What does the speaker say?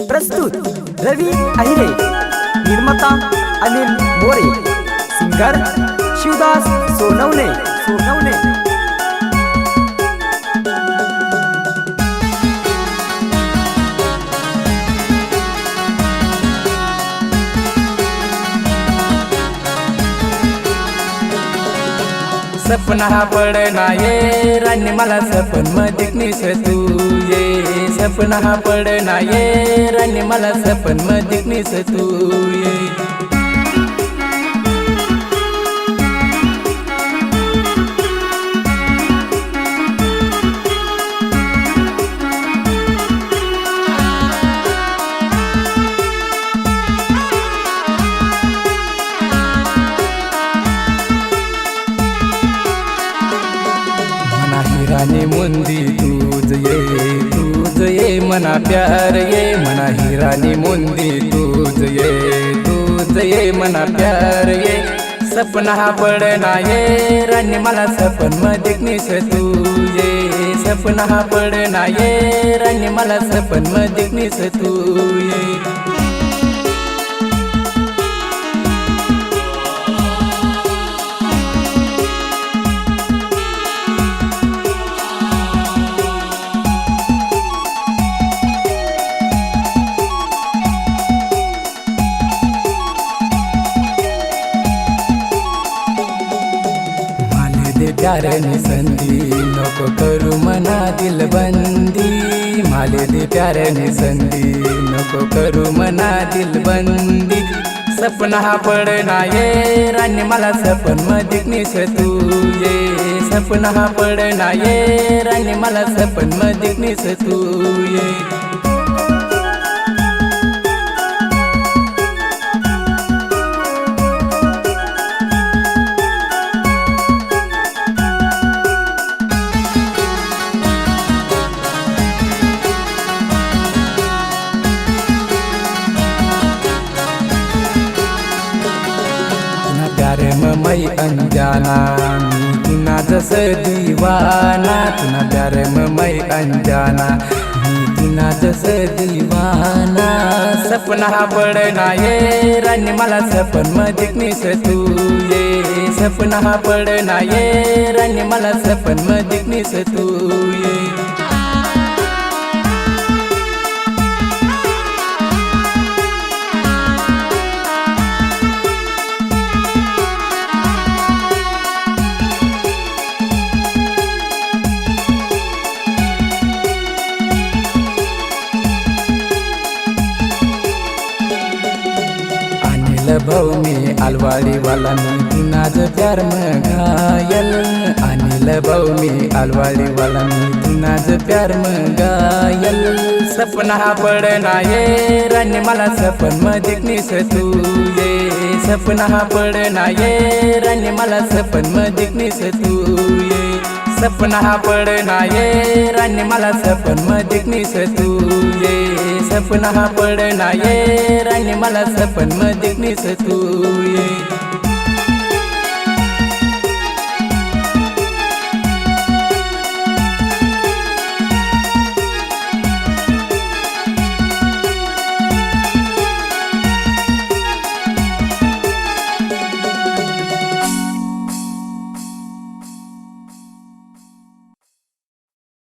प्रस्तुत रवी अहिरे, निर्माता अनिल मोरे, सिंगर शिवदास सोनवणे। सपना हा पडना ये राणी मला सपन मध्ये निस तू ये। सपना हा पडना ये राणी मला सपन मध्ये निस तू ये। राणी मुंदी तूज ये मना प्यार ये। मना ही राणी मुंदी तूज ये मना प्यार ये। सपना हा पडना ये राणी मला सपन मध्ये निस तू ये। सपना हा पडना ये राणी मला सपन मध्ये निस तू ये। प्यार नि संधी नको करू मना दिल बंदी। माले दे प्यार नि संधी नको करू मना दिल बंदी। सपना हा पडना ये राणी मला सपन मध्ये निस तू ये। सपना हा पडना ये राणी मला सपन मध्ये निस तू ये। प्यार मई अंजाना मी तुना जस दीवाना। तुना प्यार मई अंजाना मी तुना जस दीवाना। सपना हा पडना ये राणी मला सपन मध्ये निस तू ये। सपना हा पडना ये राणी मला सपन मध्ये निस तू ये। भाऊ मी अलवाड़ी वाला मी तुनाज प्यार में घायल। अनिल भाऊ मी अलवाड़ी वाला मी तुनाज प्यार में घायल। सपना हा पडना ये राणी मला सपन मध्ये निस तू ये। सपना हा पडना ये राणी मला सपन मध्ये निस तू ये। सपना हा पडना ये राणी मला सपन मध्ये निस तू ये। सपना हा पडना ये राणी मला सपन मध्ये निस तू ये।